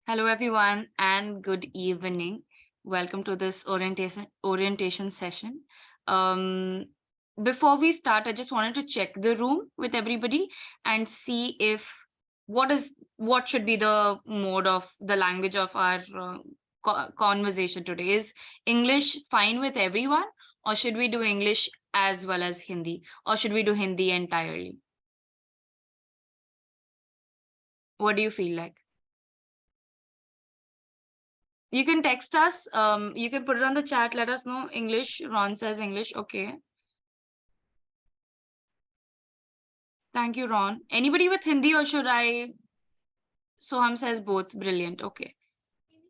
Hello, everyone, and good evening. Welcome to this orientation session. Um, Before we start, I just wanted to check the room with everybody and see if what should be the mode of the language of our conversation today. Is English fine with everyone, or should we do English as well as Hindi, or should we do Hindi entirely? What do you feel like? You can text us. You can put it on the chat. Let us know English. Ron says English. Okay. Thank you, Ron. Anybody with Hindi or should I? Soham says both. Brilliant. Okay.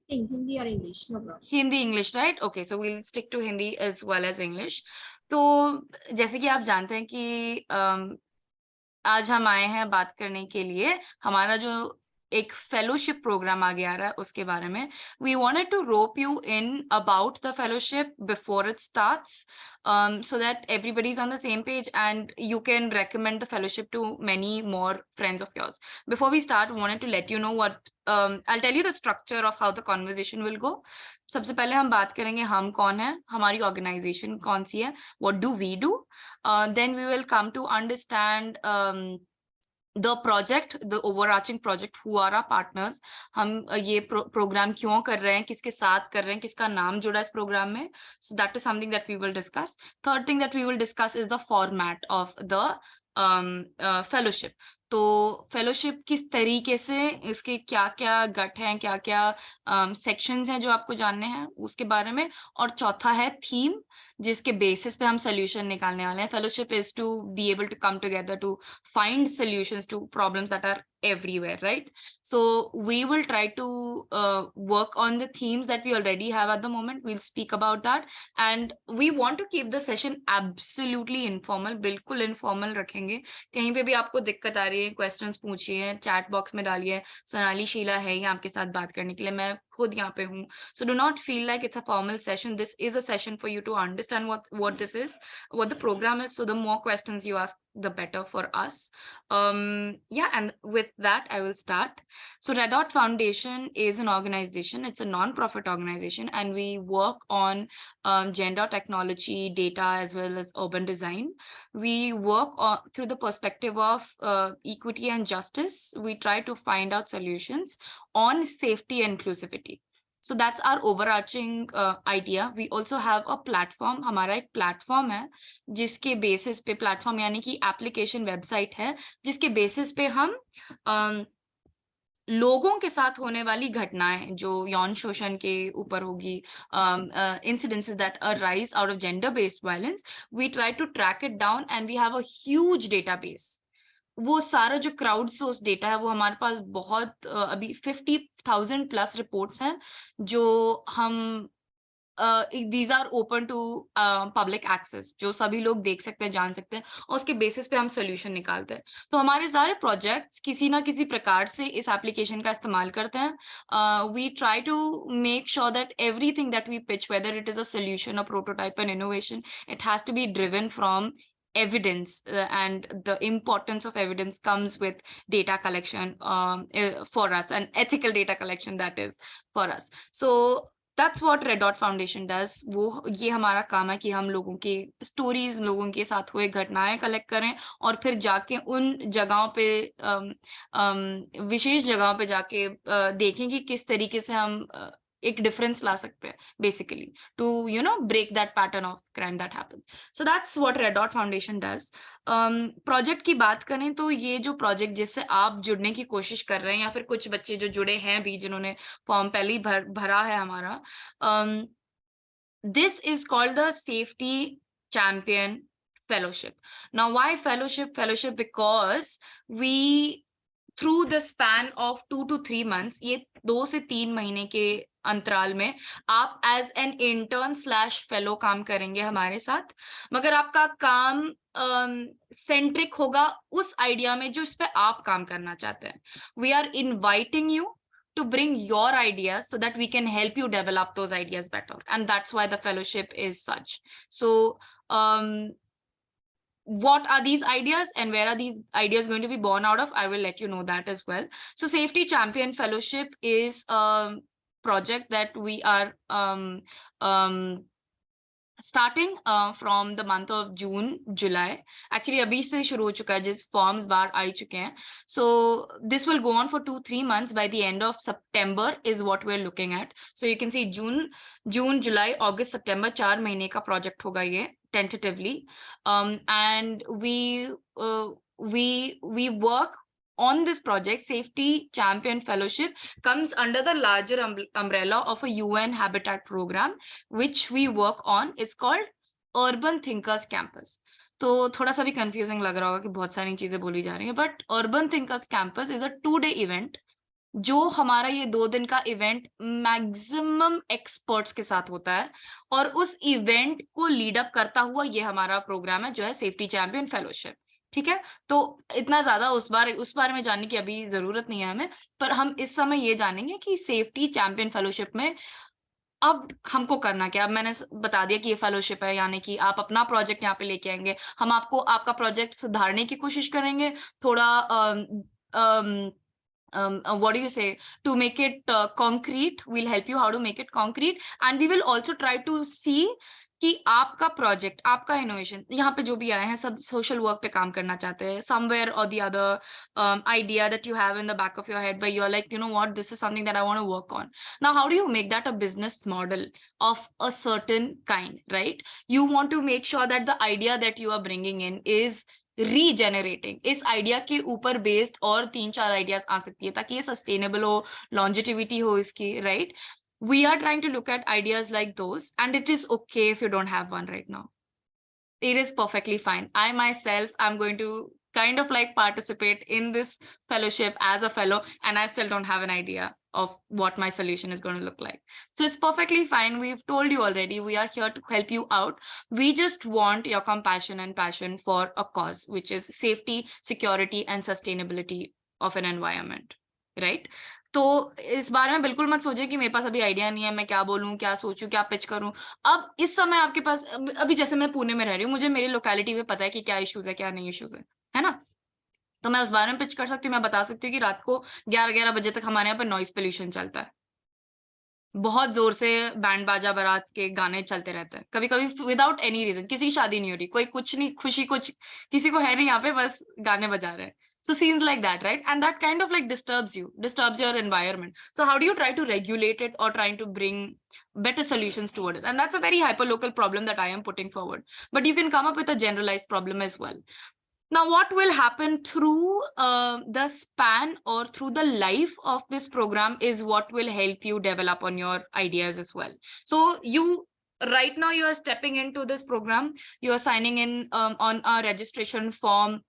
Hindi or English, no problem. Hindi, English, right? Okay. So we'll stick to Hindi as well as English. तो जैसे कि आप जानते हैं कि आज हम आए हैं बात करने के लिए हमारा जो एक फेलोशिप प्रोग्राम आगे आ रहा है उसके बारे में we wanted to rope you in about the fellowship before it starts so that everybody is on the same page and you can recommend the fellowship to many more friends of yours. Before we start, we wanted to let you know what I'll tell you the structure of how the conversation will go. सबसे पहले हम बात करेंगे हम कौन है, हमारी organisation कौन सी है, what do we do. Then we will come to understand the project, the overarching project, who are our partners, हम ये program क्यों कर रहे हैं, किसके साथ कर रहे हैं, किसका नाम जुड़ा इस program में. So that is something that we will discuss. Third thing that we will discuss is the format of the fellowship. तो फेलोशिप किस तरीके से, इसके क्या क्या गट हैं, क्या क्या सेक्शंस हैं जो आपको जानने हैं उसके बारे में. और चौथा है थीम, जिसके बेसिस पे हम सोल्यूशन निकालने वाले हैं. Fellowship is to be able to come together to find solutions to problems that are everywhere, right? So we will try to work on the themes that we already have at the moment. We'll speak about that, and we want to keep the session absolutely informal. बिल्कुल informal रखेंगे. कहीं पे भी आपको दिक्कत आ रही है, questions पूछिए, chat box में डालिए. सोनाली शीला है यहाँ आपके साथ बात करने के लिए, मैं खुद यहाँ पे हूँ. So do not feel like it's a formal session. This is a session for you to understand what this is, what the program is. So the more questions you ask, the better for us. Yeah, and with that, I will start. So Red Dot Foundation is an organization. It's a non-profit organization, and we work on gender, technology, data, as well as urban design. We work through the perspective of equity and justice. We try to find out solutions on safety and inclusivity. So that's our overarching idea. We also have a platform. हमारा एक platform है जिसके basis पे, platform यानी कि application website है जिसके basis पे हम लोगों के साथ होने वाली घटनाएं जो यौन शोषण के ऊपर होगी, incidences that arise out of gender based violence, we try to track it down and we have a huge database. वो सारा जो क्राउड सोर्स डेटा है वो हमारे पास बहुत अभी 50,000 प्लस रिपोर्ट्स हैं जो हम these are open to public access, जो सभी लोग देख सकते हैं, जान सकते हैं, और उसके बेसिस पे हम सोल्यूशन निकालते हैं. तो हमारे सारे प्रोजेक्ट्स किसी ना किसी प्रकार से इस एप्लीकेशन का इस्तेमाल करते हैं. We try to make sure that everything that we pitch, whether it is a solution, a prototype, an innovation, it has to be driven from evidence, and the importance of evidence comes with data collection for us, and ethical data collection, that is, for us. So that's what Red Dot Foundation does. वो ये हमारा काम है कि हम लोगों की stories, लोगों के साथ हुए घटनाएं कलेक्ट करें और फिर जाके उन जगहों पे, विशेष जगहों पे जाके देखें कि किस तरीके से हम एक डिफरेंस ला सकते हैं, basically to break that pattern of crime that happens. So that's what Red Dot Foundation does. Project की बात करें तो ये जो प्रोजेक्ट जिससे आप जुड़ने की कोशिश कर रहे हैं, या फिर कुछ बच्चे जो जुड़े हैं भी, जिन्होंने फॉर्म पहले ही भरा है हमारा, this is called the Safety Champion Fellowship. Now, why fellowship? Fellowship because we, through the span of 2 to 3 months, ये 2 से 3 महीने के अंतराल में आप as an intern slash fellow काम करेंगे हमारे साथ, मगर आपका काम सेंट्रिक होगा उस आइडिया में जो इस पे आप काम करना चाहते हैं. We are inviting you to bring your ideas so that we can help you develop those ideas better, and that's why the fellowship is such. So what are these ideas and where are these ideas going to be born out of, I will let you know that as well. So Safety Champion Fellowship is a project that we are starting from the month of June, July. Actually, abhi se shuru ho chuka hai, jis forms baar aa chuke hain. So this will go on for 2-3 months. By the end of September is what we're looking at. So you can see June, July, August, September, 4 mahine ka project hoga ye tentatively. And we work on this project. Safety Champion Fellowship comes under the larger umbrella of a UN Habitat program, which we work on. It's called Urban Thinkers Campus. तो थोड़ा सा भी confusing लग रहा होगा कि बहुत सारी चीजें बोली जा रही हैं, but urban thinkers campus is a 2-day event, जो हमारा ये 2 दिन का इवेंट मैक्सिमम एक्सपर्ट्स के साथ होता है, और उस इवेंट को लीड अप करता हुआ ये हमारा प्रोग्राम है जो है सेफ्टी चैंपियन फेलोशिप। ठीक है, तो इतना ज्यादा उस बारे में जानने की अभी जरूरत नहीं है हमें, पर हम इस समय ये जानेंगे कि सेफ्टी चैंपियन फेलोशिप में अब हमको करना क्या। अब मैंने बता दिया कि ये फेलोशिप है, यानी कि आप अपना प्रोजेक्ट यहाँ पे लेके आएंगे, हम आपको आपका प्रोजेक्ट सुधारने की कोशिश करेंगे, थोड़ा what do you say, to make it concrete. We'll help you how to make it concrete, and we will also try to see कि आपका प्रोजेक्ट, आपका इनोवेशन, यहाँ पे जो भी आए हैं सब सोशल वर्क पे काम करना चाहते हैं, somewhere or the other idea that you have in the back of your head where you're like, you know what, this is something that I want to work on. Now, how do you make that a business model of a certain kind, right? You want to make sure that the idea that you are bringing in is रीजेनरेटिंग, इस idea के ऊपर based और 3-4 ideas आ सकती है ताकि ये sustainable हो, longevity हो इसकी, right? We are trying to look at ideas like those, and it is okay if you don't have one right now. It is perfectly fine. I myself am going to kind of like participate in this fellowship as a fellow, and I still don't have an idea of what my solution is going to look like. So it's perfectly fine. We've told you already, we are here to help you out. We just want your compassion and passion for a cause, which is safety, security, and sustainability of an environment, right? तो इस बारे में बिल्कुल मत सोचिए कि मेरे पास अभी आइडिया नहीं है, मैं क्या बोलूं, क्या सोचूं, क्या पिच करूं। अब इस समय आपके पास, अभी जैसे मैं पुणे में रह रही हूँ, मुझे मेरी लोकेलिटी में पता है कि क्या इश्यूज है, क्या नहीं इश्यूज है ना? तो मैं उस बारे में पिच कर सकती हूँ। मैं बता सकती हूँ कि रात को 11-11 बजे तक हमारे यहाँ पे नॉइज पोल्यूशन चलता है, बहुत जोर से बैंड बाजा बारात के गाने चलते रहते हैं, कभी कभी विदाउट एनी रीजन, किसी की शादी नहीं हो रही, कोई कुछ नहीं, खुशी कुछ किसी को है नहीं, यहाँ पे बस गाने बजा रहे हैं। So scenes like that, right? And that kind of like disturbs your environment. So how do you try to regulate it or trying to bring better solutions toward it? And that's a very hyperlocal problem that I am putting forward. But you can come up with a generalized problem as well. Now, what will happen through the span or through the life of this program is what will help you develop on your ideas as well. So right now you are stepping into this program, you are signing in on a registration form,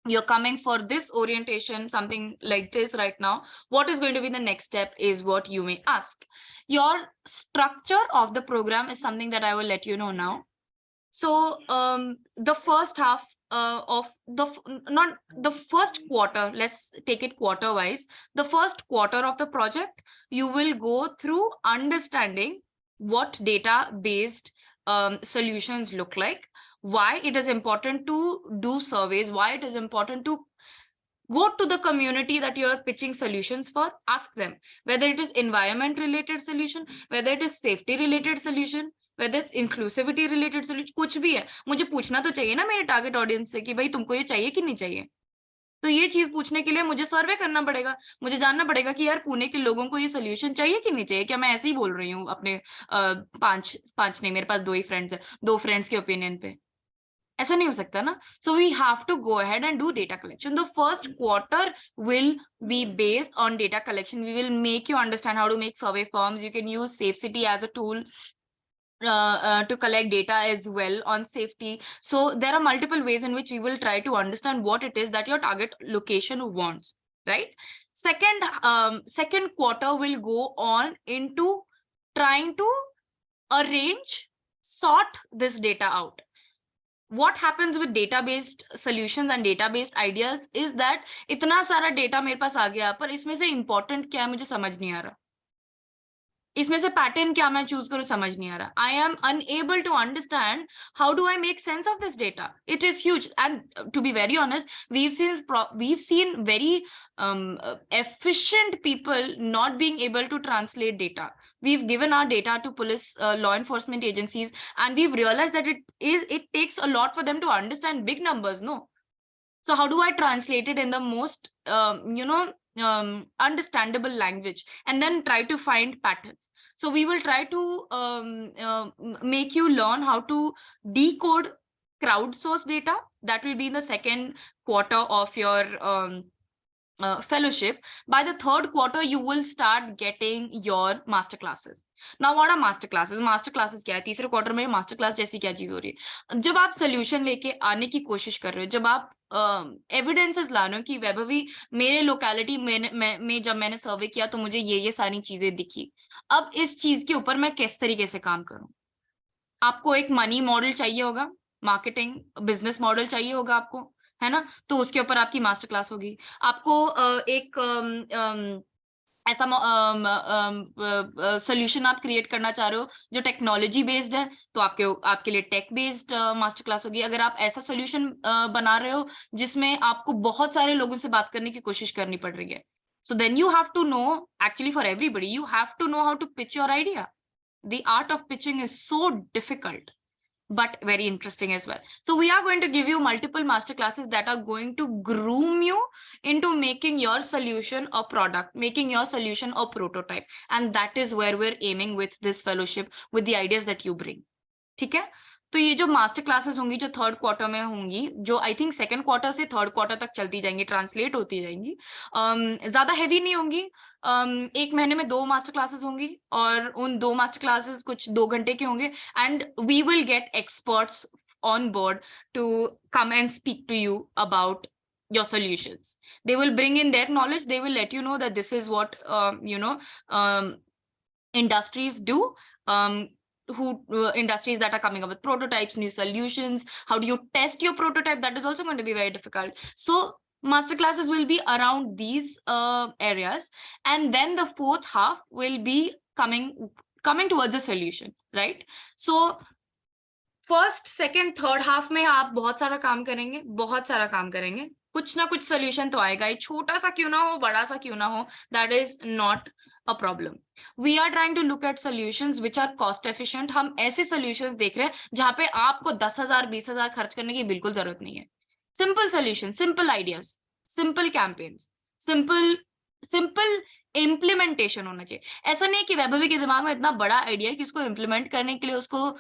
you're coming for this orientation, something like this right now. What is going to be the next step is what you may ask. Your structure of the program is something that I will let you know now. So the first half of the first quarter, let's take it quarter wise. The first quarter of the project, you will go through understanding what data based solutions look like, why it is important to do surveys, why it is important to go to the community that you are pitching solutions for, ask them whether it is environment related solution, whether it is safety related solution, whether it's inclusivity related solution, कुछ भी है, मुझे पूछना तो चाहिए ना मेरे target audience से कि भाई तुमको ये चाहिए कि नहीं चाहिए। तो ये चीज पूछने के लिए मुझे सर्वे करना पड़ेगा, मुझे जानना पड़ेगा कि यार पुणे के लोगों को ये सोल्यूशन चाहिए कि नहीं चाहिए। क्या मैं ऐसे ही बोल रही हूँ अपने पांच नहीं, मेरे पास 2 ही फ्रेंड्स है, 2 फ्रेंड्स के ओपिनियन पे, ऐसा नहीं हो सकता ना। So we have to go ahead and do data collection. The first quarter will be based on data collection. We will make you understand how to make survey forms. You can use SafeCity as a tool to collect data as well on safety. So there are multiple ways in which we will try to understand what it is that your target location wants, right? Second quarter will go on into trying to sort this data out. What happens with data-based solutions and data-based ideas is that इतना सारा data मेरे पास आ गया, पर इसमें से important क्या है मुझे समझ नहीं आ रहा. इसमें से पैटर्न क्या मैं चूज करूं समझ नहीं आ रहा. I am unable to understand how do I make sense of this data. It is huge and to be very honest we've seen very efficient people not being able to translate data. We've given our data to police, law enforcement agencies, and we've realized that it takes a lot for them to understand big numbers, no? So how do I translate it in the most understandable language and then try to find patterns? So we will try to make you learn how to decode crowdsourced data. That will be in the second quarter of your fellowship. By the third quarter, you will start getting your master classes. Now, what are master classes? Master classes क्या है? तीसरे quarter में master class जैसी क्या चीज हो रही है? जब आप सोल्यूशन लेके आने की कोशिश कर रहे हो, जब आप एविडेंसेस ला रहे हो कि वैभवी मेरे लोकेलिटी में जब मैंने सर्वे किया तो मुझे ये सारी चीजें दिखी. अब इस चीज के ऊपर मैं किस तरीके से काम करूं? आपको एक मनी मॉडल चाहिए होगा, मार्केटिंग बिजनेस मॉडल चाहिए होगा आपको, है ना? तो उसके ऊपर आपकी मास्टर क्लास होगी. आपको एक ऐसा सोल्यूशन आप क्रिएट करना चाह रहे हो जो टेक्नोलॉजी बेस्ड है, तो आपके लिए टेक बेस्ड मास्टर क्लास होगी. अगर आप ऐसा सोल्यूशन बना रहे हो जिसमें आपको बहुत सारे लोगों से बात करने की कोशिश करनी पड़ रही है, so then you have to know, actually for everybody, you have to know how to pitch your idea. The art of pitching is so difficult, but very interesting as well. So we are going to give you multiple master classes that are going to groom you into making your solution a product, making your solution a prototype. And that is where we're aiming with this fellowship, with the ideas that you bring. ठीक है? तो ये जो master classes होंगी जो third quarter में होंगी, जो आई थिंक सेकंड क्वार्टर से थर्ड क्वार्टर तक चलती जाएंगी, ट्रांसलेट होती जाएंगी, ज्यादा हैवी नहीं होंगी. एक महीने में 2 मास्टर क्लासेस होंगी और उन 2 मास्टर क्लासेस कुछ 2 घंटे के होंगे. And we will get experts on board to come and speak to you about your solutions. They will bring in their knowledge. They will let you know that this is what industries do, industries that are coming up with prototypes, new solutions. How do you test your prototype? That is also going to be very difficult. So master classes will be around these areas, and then the fourth half will be coming towards a solution, right? So first second third half में आप बहुत सारा काम करेंगे, बहुत सारा काम करेंगे. कुछ ना कुछ सोल्यूशन तो आएगा ही, छोटा सा क्यों ना हो, बड़ा सा क्यों ना हो, that is not a problem. We are trying to look at solutions which are cost efficient. हम ऐसे सोल्यूशंस देख रहे हैं जहां पे आपको 10,000 20,000 खर्च करने की बिल्कुल जरूरत नहीं है. Simple solution, simple ideas, simple campaigns, simple implementation होना चाहिए. ऐसा नहीं कि वैभवी के दिमाग में इतना बड़ा आइडिया है कि उसको इम्प्लीमेंट करने के लिए उसको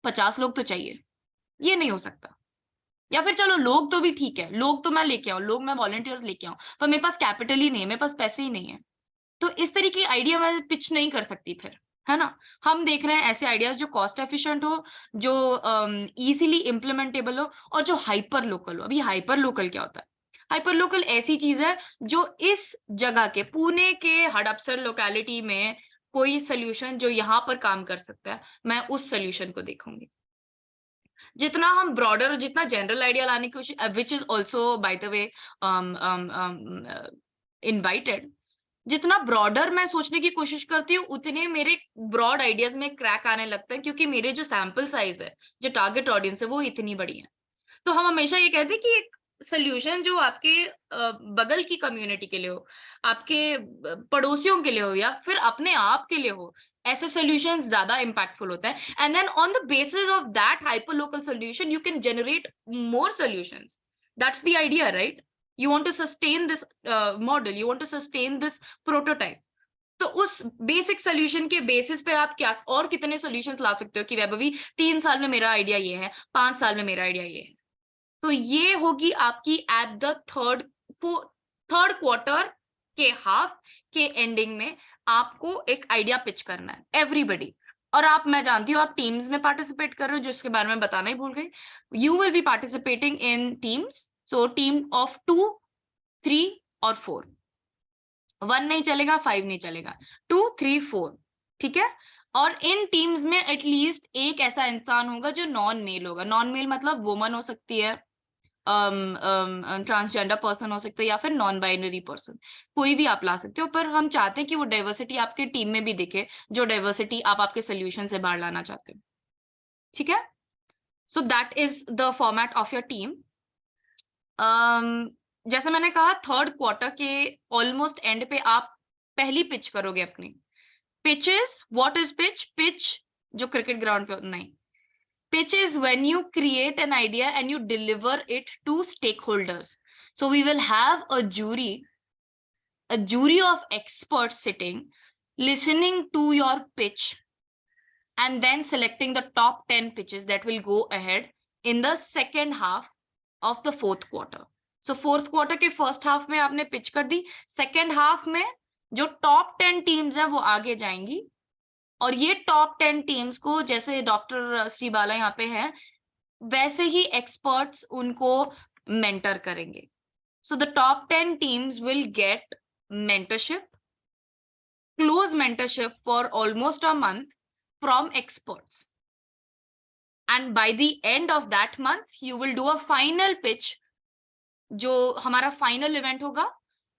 50 लोग तो चाहिए. ये नहीं हो सकता. या फिर चलो लोग तो भी ठीक है, लोग तो मैं लेके आऊं, लोग मैं वॉलंटियर्स लेके आऊं, पर मेरे पास कैपिटल ही नहीं है, मेरे पास पैसे ही नहीं है. तो इस तरीके की आइडिया मैं पिच नहीं कर सकती फिर, है ना? हम देख रहे हैं ऐसे आइडियाज जो कॉस्ट एफिशिएंट हो, जो इजीली इम्प्लीमेंटेबल हो, और जो हाइपर लोकल हो. अभी हाइपर लोकल क्या होता है? हाइपर लोकल ऐसी चीज है जो इस जगह के, पुणे के हड़पसर लोकेलिटी में कोई सोल्यूशन जो यहाँ पर काम कर सकता है, मैं उस सोल्यूशन को देखूंगी. जितना हम ब्रॉडर, जितना जनरल आइडिया लाने की कोशिश, which is also by the way invited, जितना ब्रॉडर मैं सोचने की कोशिश करती हूँ उतने मेरे ब्रॉड आइडियाज में क्रैक आने लगते हैं, क्योंकि मेरे जो सैंपल साइज है, जो टारगेट ऑडियंस है, वो इतनी बड़ी है. तो हम हमेशा ये कहते हैं कि एक सोल्यूशन जो आपके बगल की कम्युनिटी के लिए हो, आपके पड़ोसियों के लिए हो, या फिर अपने आप के लिए हो, ऐसे सोल्यूशन ज्यादा इम्पैक्टफुल होता है. And then on the basis of that hyper local solution you can generate more solutions. That's the idea, right? You want to sustain this model, you want to sustain this prototype. तो उस basic solution के basis पे आप क्या और कितने solutions ला सकते हो कि वैभवी 3 साल में मेरा आइडिया ये है, 5 साल में मेरा आइडिया ये है. तो ये होगी आपकी एट द थर्ड क्वार्टर के हाफ के एंडिंग में आपको एक आइडिया पिच करना है, एवरीबडी. और आप, मैं जानती हूँ आप टीम्स में पार्टिसिपेट कर रहे हो, जिसके बारे में बताना ही भूल गई. You will be participating in teams. So team of 2, 3 और 4. 1 नहीं चलेगा, 5 नहीं चलेगा, 2, 3, 4. ठीक है? और इन टीम्स में एटलीस्ट एक ऐसा इंसान होगा जो नॉन मेल होगा. नॉन मेल मतलब वुमन हो सकती है, ट्रांसजेंडर पर्सन हो सकता है या फिर नॉन बाइनरी पर्सन, कोई भी आप ला सकते हो, पर हम चाहते हैं कि वो डाइवर्सिटी आपके टीम में भी दिखे, जो डाइवर्सिटी आप आपके सोल्यूशन से बाहर लाना चाहते हो। ठीक है, so that is the format of your team. जैसे मैंने कहा, थर्ड क्वार्टर के ऑलमोस्ट एंड पे आप पहली पिच करोगे अपनी। Pitches, what is pitch? Pitch जो क्रिकेट ग्राउंड पे नहीं, pitch is when you create an idea and you deliver it to stakeholders. So we will have a jury of experts sitting, listening to your pitch, and then selecting the top 10 pitches that will go ahead in the second half of the fourth quarter. So fourth quarter के first half में आपने pitch कर दी, second half में जो top 10 teams है वो आगे जाएंगी, और ये टॉप 10 टीम्स को, जैसे डॉक्टर श्रीबाला यहाँ पे हैं, वैसे ही एक्सपर्ट्स उनको मेंटर करेंगे। So the top 10 teams will get mentorship, close mentorship for almost a month from experts, and by the end of that month you will do a final pitch, जो हमारा final event होगा।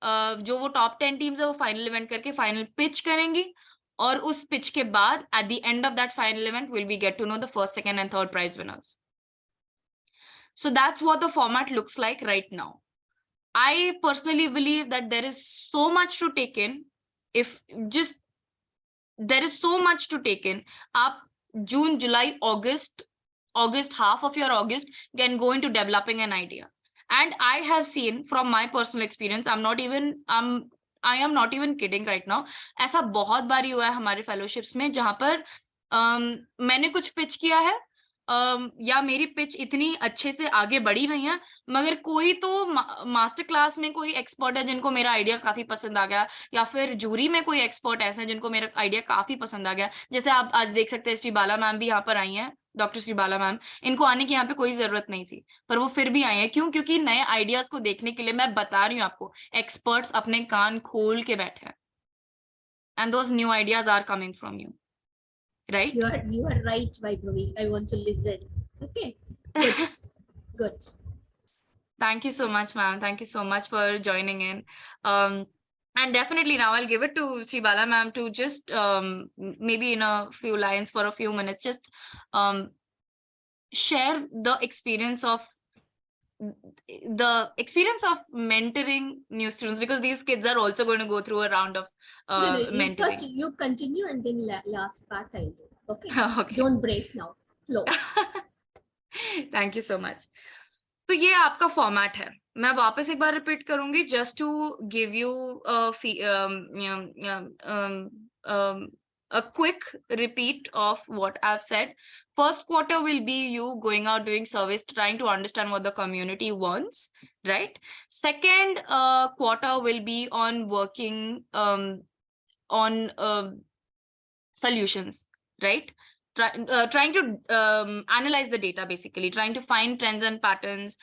जो वो top 10 teams है वो final event करके final pitch करेंगी, और उस पिच के बाद at the end of that final event will we get to know the first, second and third prize winners. So that's what the format looks like right now. I personally believe that there is so much to take in. There is so much to take in. Up June, July, August, half of your August can go into developing an idea. And I have seen from my personal experience, I am not even kidding right now, ऐसा बहुत बारी हुआ है हमारे fellowships में जहां पर मैंने कुछ पिच किया है, या मेरी पिच इतनी अच्छे से आगे बढ़ी नहीं है, मगर कोई तो मास्टर क्लास में कोई एक्सपर्ट है जिनको मेरा आइडिया काफी पसंद आ गया, या फिर जूरी में कोई एक्सपर्ट ऐसे हैं जिनको मेरा आइडिया काफी पसंद आ गया। जैसे आप आज देख सकते हैं, श्रीबाला मैम भी यहाँ पर आई हैं, डॉक्टर श्रीबाला मैम, इनको आने की यहाँ पे कोई जरूरत नहीं थी, पर वो फिर भी आई है। क्यों? क्योंकि नए आइडियाज को देखने के लिए, मैं बता रही हूँ आपको, एक्सपर्ट्स अपने कान खोल के बैठे हैं, and those new ideas are coming from you, right? You are right, Vaibhavi. I want to listen. Okay. Good. Good. Thank you so much, ma'am. Thank you so much for joining in. And definitely now I'll give it to Shribala ma'am to just maybe in a few lines for a few minutes, just share the experience of mentoring new students, because these kids are also going to go through a round of mentoring. First you continue and then last part I'll do. Okay. Okay. Don't break now. Flow. Thank you so much. तो ये आपका format है, मैं वापस एक बार repeat करूंगी just to give you a quick repeat of what I've said. First quarter will be you going out doing surveys, trying to understand what the community wants, right? Second quarter will be on working on solutions, right? Trying to analyze the data, basically trying to find trends and patterns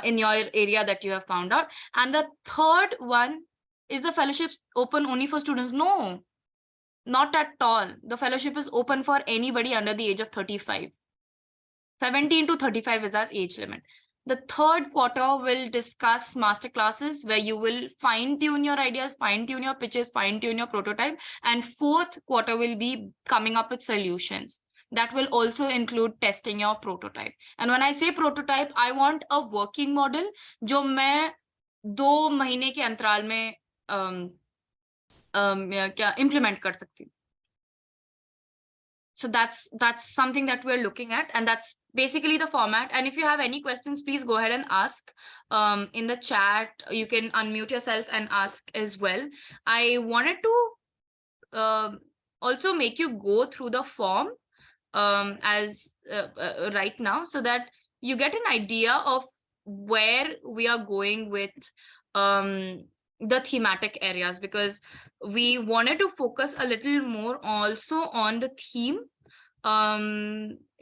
in your area that you have found out. And the third one is the fellowships open only for students? No, not at all. The fellowship is open for anybody under the age of 35. 17 to 35 is our age limit. The third quarter will discuss master classes where you will fine tune your ideas, fine tune your pitches, fine tune your prototype. And fourth quarter will be coming up with solutions. That will also include testing your prototype. And when I say prototype, I want a working model जो मैं 2 महीने के अंतराल में क्या implement कर सकती हूँ. So that's something that we're looking at, and that's basically the format. And if you have any questions, please go ahead and ask in the chat. You can unmute yourself and ask as well. I wanted to also make you go through the form as right now, so that you get an idea of where we are going with the thematic areas, because we wanted to focus a little more also on the theme.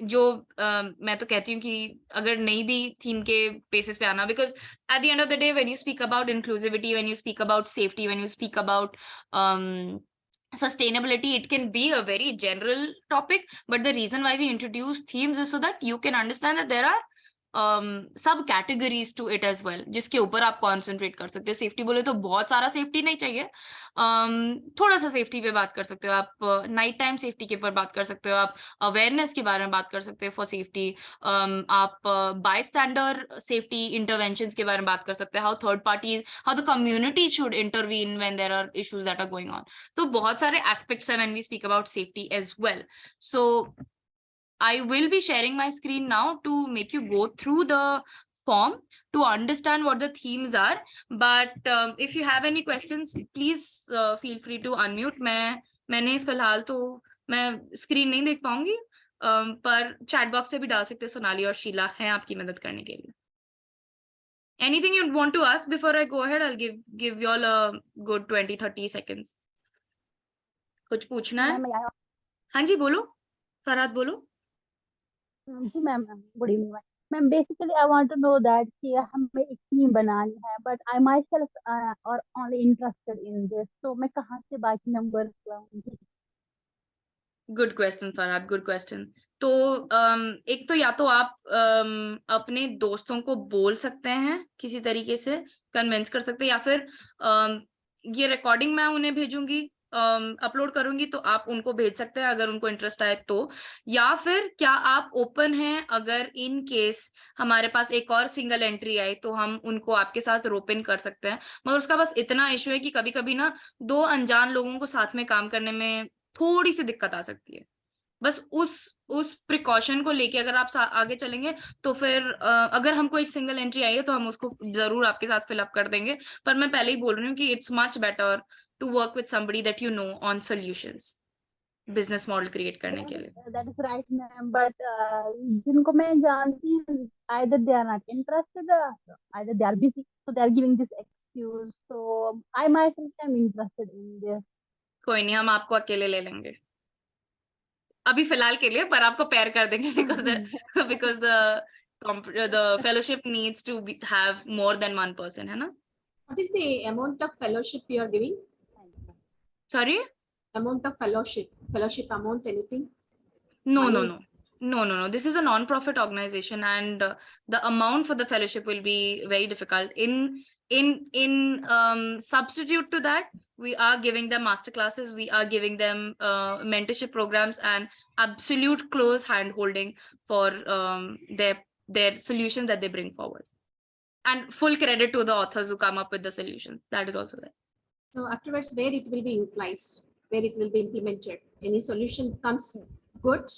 जो मैं तो कहती हूँ कि अगर नहीं भी theme के बेसिस पे आना, because at the end of the day, when you speak about inclusivity, when you speak about safety, when you speak about sustainability, it can be a very general topic, but the reason why we introduce themes is so that you can understand that there are sub categories to it as well, जिसके ऊपर आप concentrate कर सकते हो। Safety बोले तो बहुत सारा सेफ्टी नहीं चाहिए, थोड़ा सा सेफ्टी पे बात कर सकते हो आप, नाइट टाइम सेफ्टी के ऊपर बात कर सकते हो आप, अवेयरनेस के बारे में बात कर सकते हो फॉर सेफ्टी, आप बाय स्टैंडर्ड सेफ्टी इंटरवेंशंस के बारे में बात कर सकते हो, how third party, how the community should intervene when there are issues that are going on. तो बहुत सारे एस्पेक्ट्स हैं when we speak about safety as well. So I will be sharing my screen now to make you go through the form to understand what the themes are. But if you have any questions, please feel free to unmute. मैंने फिलहाल तो मैं screen नहीं देख पाऊंगी, पर chat box पे भी डाल सकते हैं। सोनाली और शीला हैं आपकी मदद करने के लिए। Anything you want to ask before I go ahead? I'll give you all a good 20-30 seconds. कुछ पूछना है? हाँ जी बोलो, फरहाद बोलो। जी ma'am, good evening ma'am. Basically I want to know that कि हमें एक टीम बनानी है, बट आई माई सेल्फ और ओनली इंटरेस्टेड इन दिस, तो मैं कहाँ से बाकी नंबर लाऊंगी? Good question Farhad, good question. तो एक तो या तो आप अपने दोस्तों को बोल सकते हैं, किसी तरीके से कन्विंस कर सकते हैं, या फिर ये रिकॉर्डिंग मैं उन्हें भेजूंगी, अपलोड करूंगी, तो आप उनको भेज सकते हैं अगर उनको इंटरेस्ट आए तो। या फिर क्या आप ओपन हैं, अगर इन केस हमारे पास एक और सिंगल एंट्री आए तो हम उनको आपके साथ रोप इन कर सकते हैं। मगर उसका बस इतना इशू है कि कभी कभी ना दो अनजान लोगों को साथ में काम करने में थोड़ी सी दिक्कत आ सकती है। बस उस प्रिकॉशन को लेके अगर आप आगे चलेंगे तो फिर अगर हमको एक सिंगल एंट्री आई है तो हम उसको जरूर आपके साथ फिलअप कर देंगे। पर मैं पहले ही बोल रही हूँ कि it's much better to work with somebody that you know on solutions, business model create करने के लिए। That is right ma'am, but जिनको मैं जानती हूँ, either they are not interested, either they are busy, so they are giving this excuse. So I myself am interested in this. कोई नहीं, हम आपको अकेले ले लेंगे अभी फिलहाल के लिए, पर आपको पेयर कर देंगे because the fellowship needs to have more than one person, है ना? What is the amount of fellowship you are giving? Sorry? Amount of fellowship amount, anything? No. This is a non-profit organization, and the amount for the fellowship will be very difficult. In substitute to that, we are giving them master classes, we are giving them mentorship programs, and absolute close hand holding for their solution that they bring forward. And full credit to the authors who come up with the solution. That is also there. So afterwards, where it will be utilized, where it will be implemented, any solution comes good?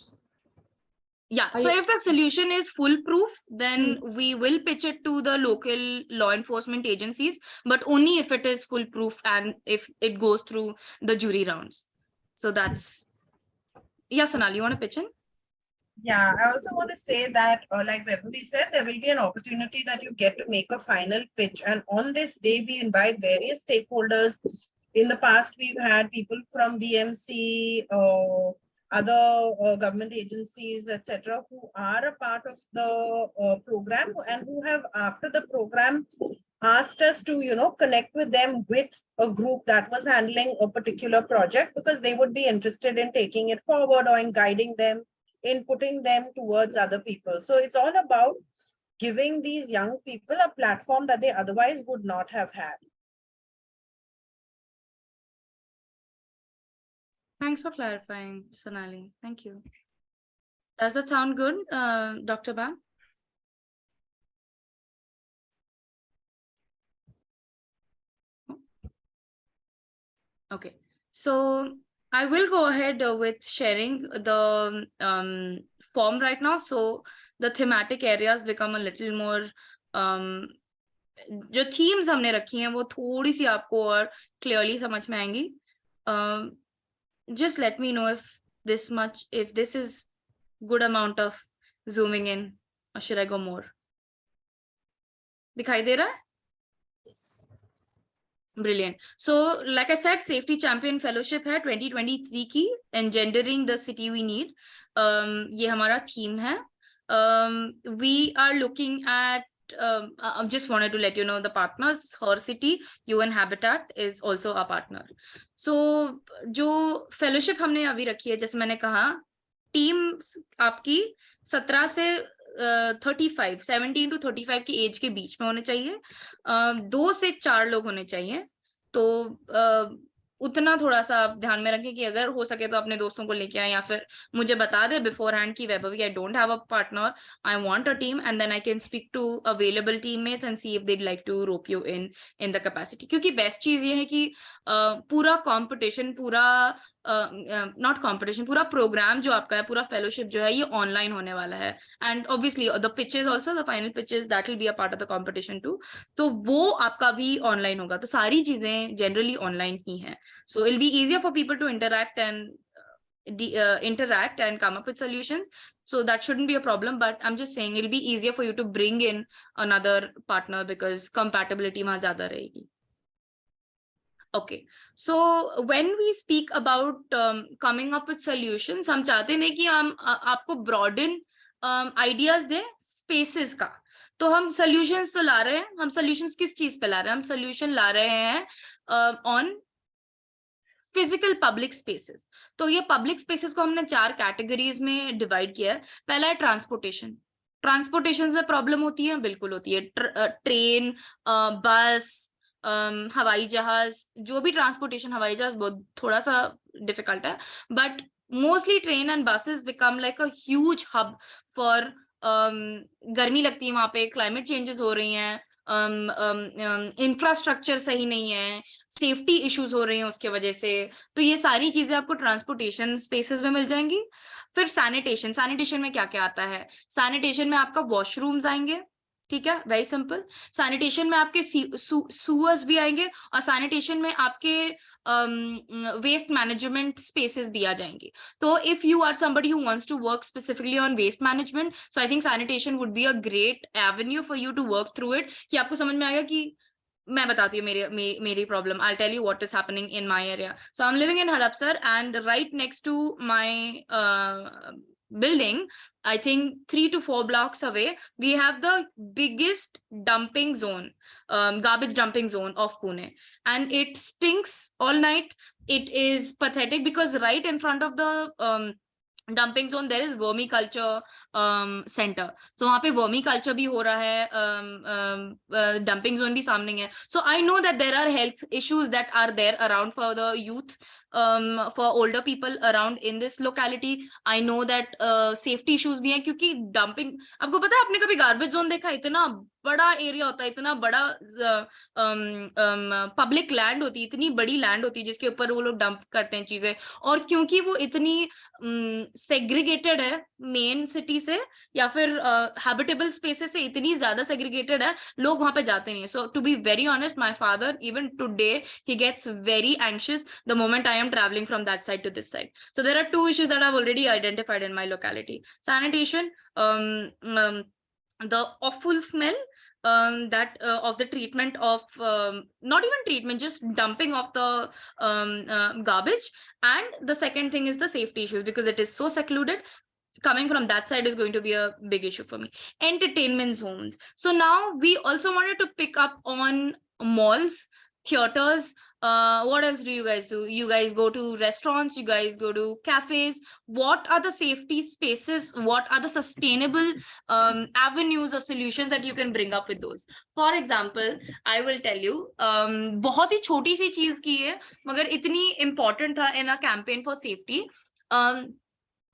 Yeah, so if the solution is foolproof, then we will pitch it to the local law enforcement agencies, but only if it is foolproof and if it goes through the jury rounds. So that's, yeah, Sonali, you want to pitch in? Yeah, I also want to say that, like Vibhuti said, there will be an opportunity that you get to make a final pitch. And on this day, we invite various stakeholders. In the past, we've had people from BMC, other government agencies, etc., who are a part of the program and who have, after the program, asked us to, connect with them with a group that was handling a particular project, because they would be interested in taking it forward or in guiding them, in putting them towards other people. So it's all about giving these young people a platform that they otherwise would not have had. Thanks for clarifying, Sonali. Thank you. Does that sound good, Dr. Bam? Okay, so I will go ahead with sharing the form right now. So the thematic areas become a little more, जो themes हमने रखी हैं वो थोड़ी सी आपको और clearly समझ में आएंगी. Just let me know if this is good amount of zooming in, or should I go more? दिखाई दे रहा है? Yes. Brilliant. So, like I said, Safety Champion Fellowship है 2023 की, Engendering the City We Need. ये हमारा theme है. We are looking at, I just wanted to let you know the partners. Her City, UN Habitat is also a partner. So, जो fellowship हमने अभी रखी है, जैसे मैंने कहा, team आपकी 17 से 35 17 to 35 की एज के बीच में होने चाहिए, 2 से 4 लोग होने चाहिए। तो उतना थोड़ा सा आप ध्यान में रखें कि अगर हो सके तो अपने दोस्तों को लेके आए, या फिर मुझे बता दे बिफोर हैंड कि Vaibhavi I don't have a partner, I want a team, and then I can speak to available teammates and see if they like to rope you in the capacity. क्योंकि बेस्ट चीज ये है कि पूरा competition, पूरा not competition, पूरा programme जो आपका है, पूरा फेलोशिप जो है, ये ऑनलाइन होने वाला है। And obviously the pitches also, the final pitches, that will be a part of the competition too, तो वो आपका भी ऑनलाइन होगा। तो सारी चीजें जनरली ऑनलाइन ही हैं, so it'll be easier for people to interact and come up with solutions, so that shouldn't be a problem. But I'm just saying it'll be easier for you to bring in another partner because compatibility वहाँ ज़्यादा रहेगी। Okay, so when we speak about coming up with solutions, हम चाहते नहीं कि हम आपको broaden ideas दें spaces का। तो हम solutions तो ला रहे हैं, हम solutions किस चीज पे ला रहे हैं? हम solution ला रहे हैं on फिजिकल पब्लिक स्पेसेस। तो ये पब्लिक स्पेसेस को हमने 4 कैटेगरीज में डिवाइड किया है। पहला है ट्रांसपोर्टेशन। ट्रांसपोर्टेशन में प्रॉब्लम होती है, बिल्कुल होती है। ट्रेन, बस, हवाई जहाज, जो भी ट्रांसपोर्टेशन, हवाई जहाज बहुत थोड़ा सा डिफिकल्ट है, but mostly train and buses become like a huge hub for, गर्मी लगती है वहां पे, क्लाइमेट चेंजेस हो रही हैं, इंफ्रास्ट्रक्चर सही नहीं है, सेफ्टी इश्यूज हो रहे हैं उसके वजह से। तो ये सारी चीजें आपको ट्रांसपोर्टेशन स्पेसेस में मिल जाएंगी। फिर सैनिटेशन। सैनिटेशन में क्या क्या आता है? सैनिटेशन में आपका वॉशरूम्स आएंगे, ठीक है, वेरी सिंपल। सैनिटेशन में आपके सूअर्स भी आएंगे, और सैनिटेशन में आपके वेस्ट मैनेजमेंट स्पेसेस भी आ जाएंगे। तो if you are somebody who wants to work specifically on waste management, so I think sanitation would be a great avenue for you to work through it, कि आपको समझ में आएगा कि मैं बताती हूँ मेरी problem. I'll tell you what is happening in my area. So I'm living in Hadapsar, and right next to my building, I think 3 to 4 blocks away, we have the biggest dumping zone, garbage dumping zone of Pune, and it stinks all night. It is pathetic because right in front of the dumping zone there is vermiculture center, so वहाँ पे vermiculture भी हो रहा है, dumping zone भी सामने है। So I know that there are health issues that are there around for the youth, for older people around in this locality. I know that safety issues भी हैं, क्योंकि dumping, आपको पता है, आपने कभी garbage zone देखा? इतना बड़ा एरिया होता है, इतना बड़ा पब्लिक लैंड होती है, इतनी बड़ी लैंड होती है जिसके ऊपर वो लोग डंप करते हैं चीजें। और क्योंकि वो इतनी सेग्रीगेटेड है मेन सिटी से, या फिर हैबिटेबल स्पेसेस से इतनी ज्यादा सेग्रीगेटेड है, लोग वहां पे जाते नहीं है। So to be very honest, my father even today he gets very anxious the moment I am travelling from that side to this side. So there are 2 issues that I've already identified in my locality. Sanitation, the awful smell that of the treatment of, not even treatment, just dumping of the garbage. And the second thing is the safety issues, because it is so secluded. Coming from that side is going to be a big issue for me. Entertainment zones. So now we also wanted to pick up on malls, theaters. What else do you guys do? You guys go to restaurants, you guys go to cafes. What are the safety spaces? What are the sustainable avenues or solutions that you can bring up with those? For example, I will tell you, बहुत ही छोटी सी चीज की है, मगर इतनी important था in a campaign for safety.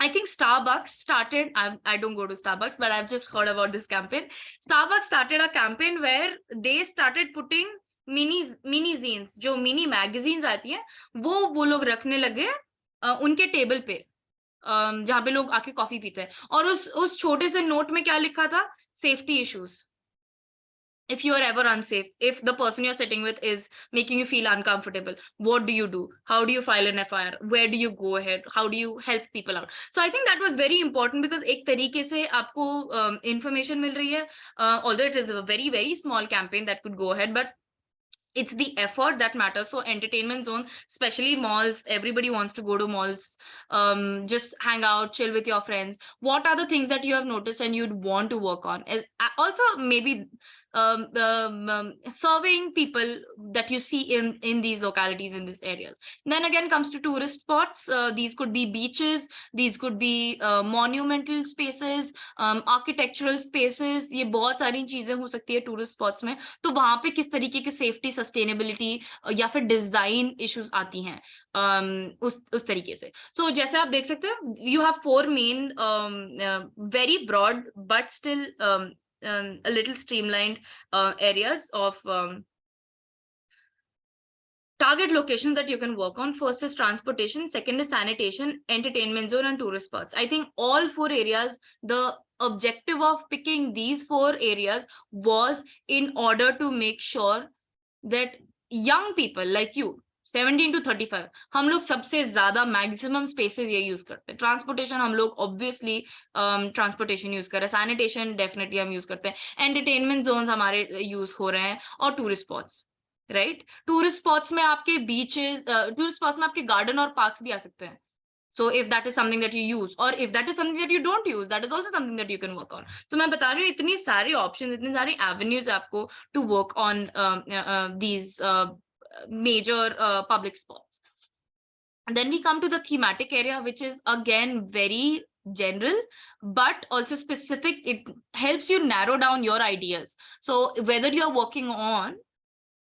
I think Starbucks started, I don't go to Starbucks, but I've just heard about this campaign. Starbucks started a campaign where they started putting mini zines, जो mini magazines आती हैं, वो लोग रखने लगे उनके table पे, जहाँ पे लोग आके कॉफी पीते हैं। और उस छोटे से नोट में क्या लिखा था? Safety issues. If you are ever unsafe, if the person you're sitting with is making you feel uncomfortable, what do you do? How do you file an FIR? Where do you go ahead? How do you help people out? So I think that was very important, because एक तरीके से आपको information मिल रही है, although it is a very, very small campaign that could go ahead, but it's the effort that matters. So entertainment zone, especially malls, everybody wants to go to malls, just hang out, chill with your friends. What are the things that you have noticed and you'd want to work on? Also, maybe surveying people that you see in these localities, in these areas. Then again comes to tourist spots. These could be beaches, these could be monumental spaces, architectural spaces. ये बहुत सारी चीजें हो सकती है tourist spots में. तो वहां पे किस तरीके की सेफ्टी, सस्टेनेबिलिटी या फिर डिजाइन इश्यूज आती हैं उस तरीके से. सो जैसे आप देख सकते हो, you have 4 main very broad but still a little streamlined areas of target locations that you can work on. First is transportation, second is sanitation, entertainment zone, and tourist spots. I think all 4 areas, the objective of picking these 4 areas was in order to make sure that young people like you, 17 to 35, हम लोग सबसे ज्यादा maximum spaces ये use करते हैं. Transportation हम लोग obviously transportation use कर रहे हैं, सैनिटेशन डेफिनेटली हम यूज करते हैं, एंटरटेनमेंट जोन्स हमारे यूज हो रहे हैं, और tourist spots, right. Tourist spots में आपके बीचेस, टूरिस्ट स्पॉट्स में आपके गार्डन और पार्क्स भी आ सकते हैं. So if that is something that you use, or if that is something that you don't use, that is also something that you can work on. So मैं बता रही हूँ इतनी सारी options, इतनी सारी avenues आपको to work on these major public spots. And then we come to the thematic area, which is again very general but also specific. It helps you narrow down your ideas. So whether you're working on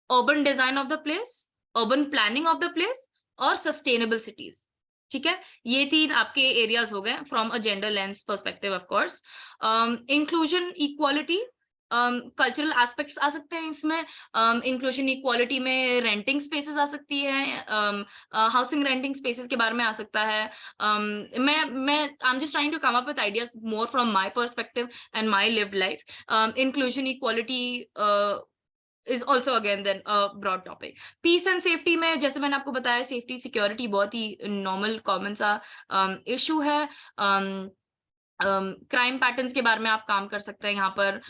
urban design of the place, urban planning of the place, or sustainable cities. ठीक है, ये 3 आपके areas हो गए from a gender lens perspective. Of course inclusion, equality, cultural aspects आ सकते हैं इसमें. इंक्लूजन इक्वालिटी में रेंटिंग स्पेसेस आ सकती है, हाउसिंग रेंटिंग स्पेसेस के बारे में आ सकता है. मैं I am just trying to come up with ideas more from my perspective and my lived life. Inclusion equality is also again then a broad topic. Peace and safety में जैसे मैंने आपको बताया, safety security बहुत ही normal common सा issue है. Crime patterns के बारे में आप काम कर सकते हैं यहाँ पर,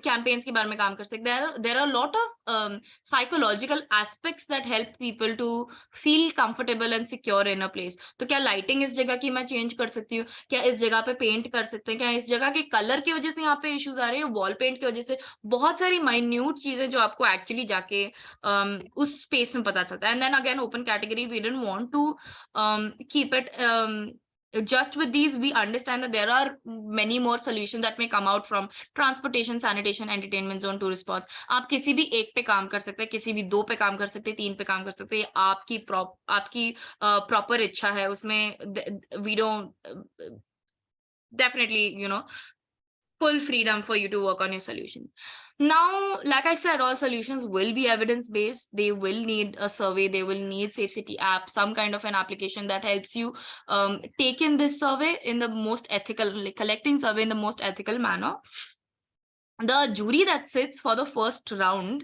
कैंपेन्स के बारे में काम कर सकते हैं. There are lot of psychological aspects that help people to feel comfortable and secure in a place. तो क्या लाइटिंग इस जगह की मैं चेंज कर सकती हूँ, क्या इस जगह पे पेंट कर सकते हैं, क्या इस जगह के कलर की वजह से यहाँ पे इश्यूज आ रहे हैं, वॉल पेंट की वजह से. बहुत सारी माइन्यूट चीजें जो आपको एक्चुअली जाके उस स्पेस में पता चलता है. And then again open category, we didn't want to keep it just with these. We understand that there are many more solutions that may come out from transportation, sanitation, entertainment zone, tourist spots. आप किसी भी एक पे काम कर सकते हैं, किसी भी 2 पे काम कर सकते हैं, 3 पे काम कर सकते हैं. आपकी प्रॉपर इच्छा है उसमें. we don't definitely, you know, full freedom for you to work on your solutions. Now, like I said, all solutions will be evidence-based. They will need a survey, they will need Safe City app, some kind of an application that helps you take in this survey in the most ethical, like collecting survey in the most ethical manner. The jury that sits for the first round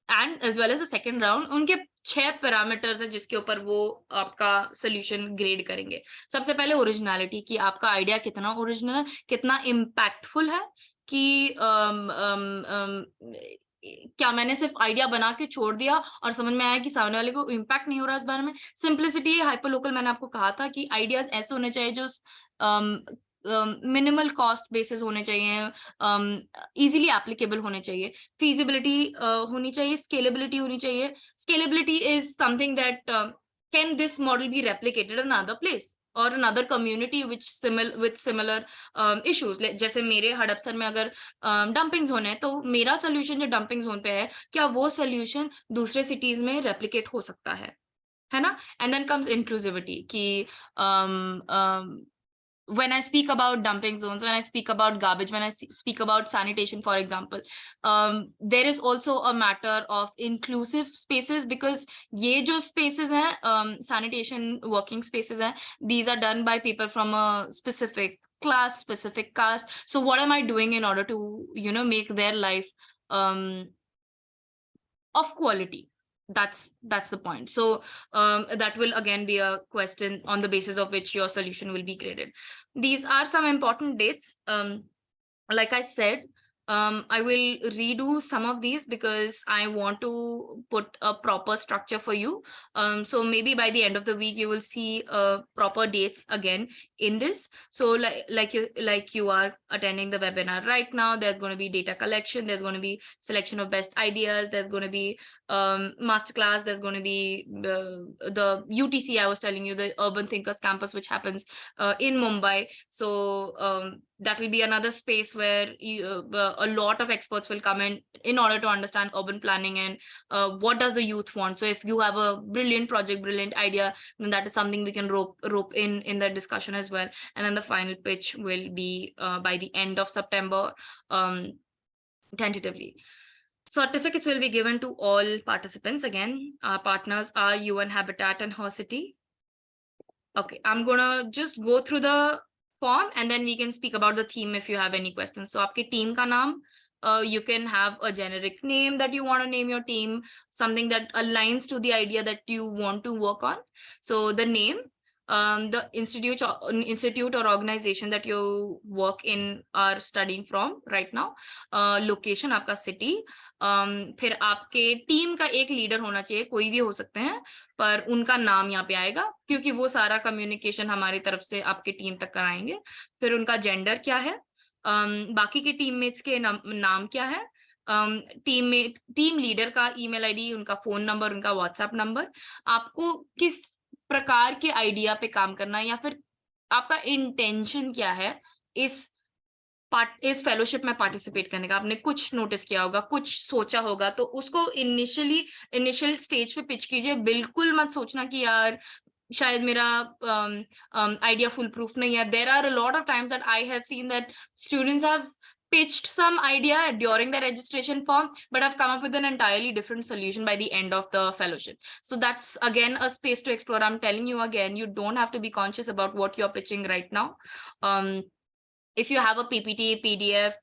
and as well as the second round, उनके 6 parameters है जिसके ऊपर वो आपका solution grade करेंगे. सबसे पहले originality, कि आपका आइडिया कितना ओरिजिनल है, कितना इम्पैक्टफुल है, कि क्या मैंने सिर्फ आइडिया बना के छोड़ दिया और समझ में आया कि सामने वाले को इम्पैक्ट नहीं हो रहा इस बारे में. सिंप्लिसिटी, हाइपर लोकल, मैंने आपको कहा था कि आइडियाज ऐसे होने चाहिए जो मिनिमल कॉस्ट बेसिस होने चाहिए, इजीली एप्लीकेबल होने चाहिए, फिजिबिलिटी होनी चाहिए, स्केलेबिलिटी होनी चाहिए. Scalability is something that can this model be replicated in other place or another community with similar issues. जैसे मेरे हड़पसर में अगर डंपिंग जोन है, तो मेरा सोल्यूशन जो डंपिंग जोन पे है, क्या वो सोल्यूशन दूसरे सिटीज में रेप्लिकेट हो सकता है ना. एंड देन कम्स इंक्लूसिविटी, कि when I speak about dumping zones, when I speak about garbage, when I speak about sanitation, for example, there is also a matter of inclusive spaces, because ye jo spaces hain, sanitation working spaces hain, these are done by people from a specific class, specific caste. So what am I doing in order to, you know, make their life of quality? That's the point. So that will again be a question on the basis of which your solution will be graded. These are some important dates. Like I said, I will redo some of these because I want to put a proper structure for you. So maybe by the end of the week, you will see proper dates again in this. So like you are attending the webinar right now, there's going to be data collection, there's going to be selection of best ideas, there's going to be masterclass, there's going to be the UTC I was telling you, the Urban Thinkers Campus, which happens in Mumbai. So that will be another space where a lot of experts will come in order to understand urban planning and what does the youth want. So if you have a brilliant project, brilliant idea, then that is something we can rope in the discussion as well. And then the final pitch will be by the end of September, tentatively. Certificates will be given to all participants. Again, our partners are UN Habitat and Hercity. Okay, I'm gonna just go through the form and then we can speak about the theme if you have any questions. So आपके team का नाम, you can have a generic name that you want to name your team, something that aligns to the idea that you want to work on. So the name, the institute or organization that you work in are studying from right now, location आपका city, फिर आपके team का एक leader होना चाहिए, कोई भी हो सकते हैं, पर उनका नाम यहाँ पे आएगा क्योंकि वो सारा कम्युनिकेशन हमारी तरफ से आपके टीम तक कराएंगे. फिर उनका जेंडर क्या है, बाकी के टीममेट्स के नाम क्या है, टीम लीडर का ईमेल आईडी, उनका फोन नंबर, उनका व्हाट्सएप नंबर, आपको किस प्रकार के आइडिया पे काम करना है या फिर आपका इंटेंशन क्या है इस फेलोशिप में पार्टिसिपेट करने का. आपने कुछ नोटिस किया होगा, कुछ सोचा होगा, तो उसको इनिशियल स्टेज पे पिच कीजिए. बिल्कुल मत सोचना कि यार शायद मेरा आइडिया फुल प्रूफ नहीं है. There are a lot of times that I have seen that students have pitched some idea during the registration form, but I've come up with an entirely different solution by the end of the fellowship. So that's again a space to explore. I'm telling you again, you don't have to be conscious about what you're pitching right now. If you have a PPT, PDF,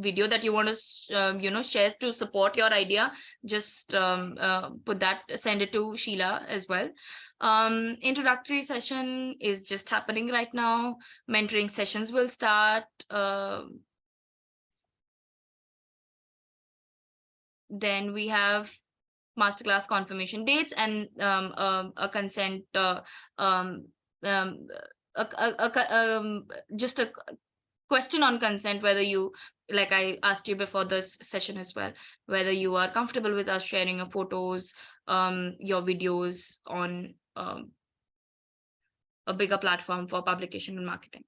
video that you want to share to support your idea, just put that, send it to Sheila as well. Introductory session is just happening right now. Mentoring sessions will start. Then we have masterclass confirmation dates and a consent, just a question on consent, whether you, like I asked you before this session as well, whether you are comfortable with us sharing your photos, your videos on a bigger platform for publication and marketing.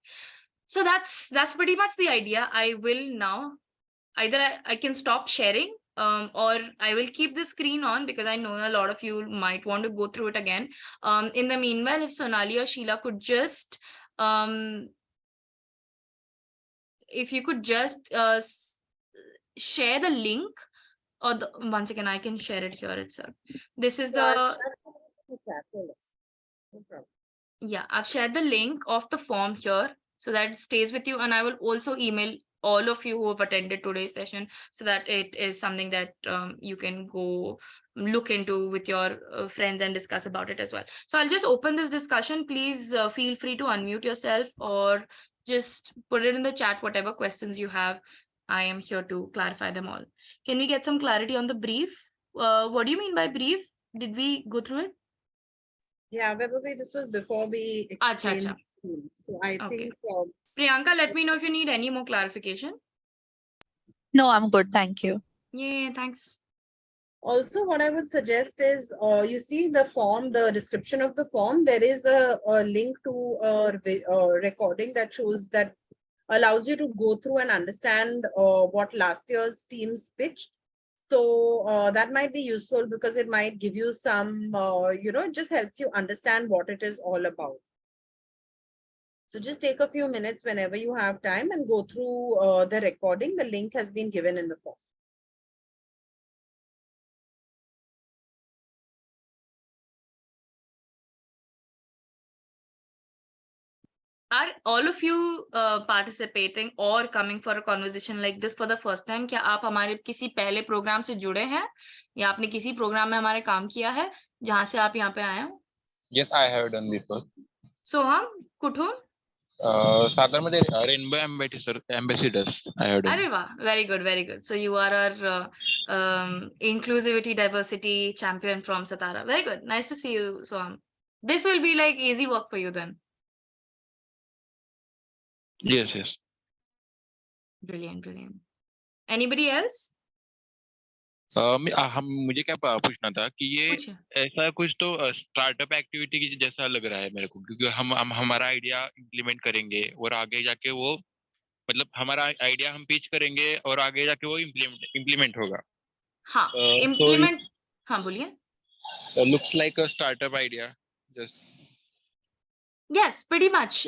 So that's pretty much the idea. I will now either I can stop sharing, or I will keep the screen on because I know a lot of you might want to go through it again. In the meanwhile, if Sonali or Sheila could just, if you could just share the link, or once again, I can share it here itself. This is the, yeah, I've shared the link of the form here so that it stays with you, and I will also email all of you who have attended today's session so that it is something that you can go look into with your friends and discuss about it as well. So I'll just open this discussion. Please feel free to unmute yourself or just put it in the chat, whatever questions you have. I am here to clarify them all. Can we get some clarity on the brief? What do you mean by brief? Did we go through it? Yeah, Vaibhavi, this was before we explained. So I think Priyanka, let me know if you need any more clarification. No, I'm good. Thank you. Yeah, thanks. Also, what I would suggest is, you see the form, the description of the form, there is a link to a recording that shows, that allows you to go through and understand what last year's teams pitched. So that might be useful because it might give you some, it just helps you understand what it is all about. So just take a few minutes whenever you have time and go through the recording. The link has been given in the form. Are all of you participating or coming for a conversation like this for the first time? क्या आप हमारे किसी पहले programme से जुड़े हैं या आपने किसी प्रोग्राम में हमारे काम किया है जहां से आप यहाँ पे आए हो? Yes, I have done before. Soham, Kuthur? सातारमध्ये रेनबो एम्बेसिडर्स I heard अरे वाह, very good, very good. So you are our inclusivity diversity champion from Satara. Very good, nice to see you, Soham. This will be like easy work for you then. yes. Brilliant, brilliant. Anybody else? मुझे क्या पूछना था कि ये पूछिए. ऐसा कुछ तो स्टार्टअप एक्टिविटी की जैसा लग रहा है मेरे को, क्योंकि हम हमारा आइडिया इम्प्लीमेंट करेंगे और आगे जाके वो मतलब हमारा आइडिया हम पिच करेंगे और आगे जाके वो इम्प्लीमेंट होगा. हाँ, implement. हाँ, बोलिए. Looks like a startup idea. Just Yes, pretty much.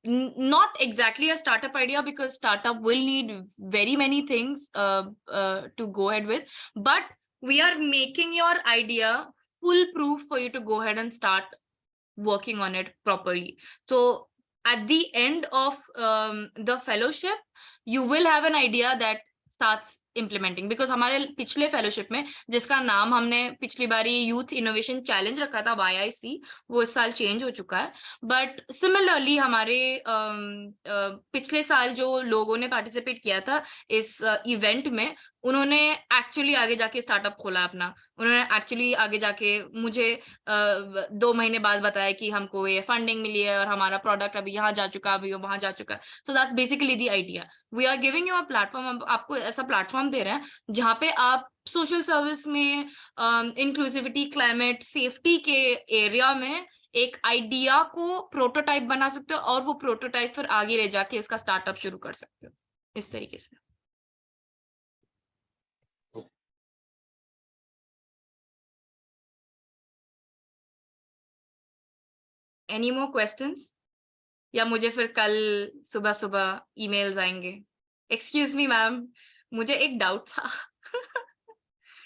Not exactly a startup idea because startup will need very many things to go ahead with, but we are making your idea foolproof for you to go ahead and start working on it properly. So at the end of the fellowship, you will have an idea that starts implementing, because हमारे पिछले fellowship में जिसका नाम हमने पिछली बारी youth innovation challenge रखा था YIC, वो इस साल चेंज हो चुका है. बट सिमिलरली हमारे पिछले साल जो लोगों ने पार्टिसिपेट किया था इस इवेंट में, उन्होंने एक्चुअली आगे जाके स्टार्टअप खोला अपना. उन्होंने एक्चुअली आगे जाके मुझे 2 महीने बाद बताया कि हमको ये फंडिंग मिली है और हमारा प्रोडक्ट अभी यहाँ जा चुका है, अभी वहां जा चुका है. So that's basically the idea. We are giving you a platform. आपको ऐसा प्लेटफॉर्म दे रहे हैं जहाँ पे आप सोशल सर्विस में, इंक्लूसिविटी, क्लाइमेट, सेफ्टी के एरिया में एक आइडिया को प्रोटोटाइप बना सकते हो और वो प्रोटोटाइप फिर आगे ले जाके इसका स्टार्टअप शुरू कर सकते हो इस तरीके से. Any more questions? या मुझे फिर कल सुबह सुबह ईमेल्स आएंगे. एक्सक्यूज मी मैम, मुझे एक डाउट था.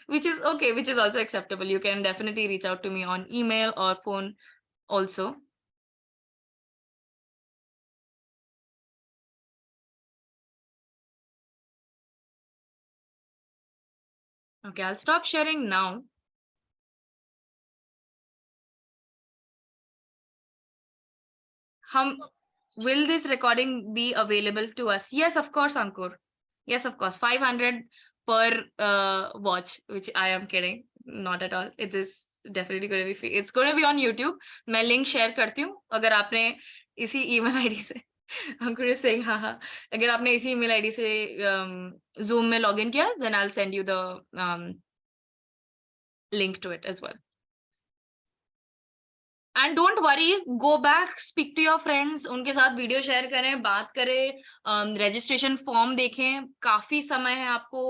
which is okay, which is also acceptable. You can definitely reach out to me on email or phone also. Okay, I'll stop sharing now. Will this recording be available to us? Yes, of course, Ankur. Yes, of course. 500 per watch, which I am kidding. Not at all. It is definitely going to be free. It's going to be on YouTube. मैं link share करती हूँ. अगर आपने इसी email ID से, Ankur is saying, हाँ, अगर आपने इसी email ID से Zoom में login किया, then I'll send you the link to it as well. And don't worry, go back, speak to your friends, उनके साथ वीडियो शेयर करें, बात करें, रजिस्ट्रेशन फॉर्म देखें, काफी समय है आपको.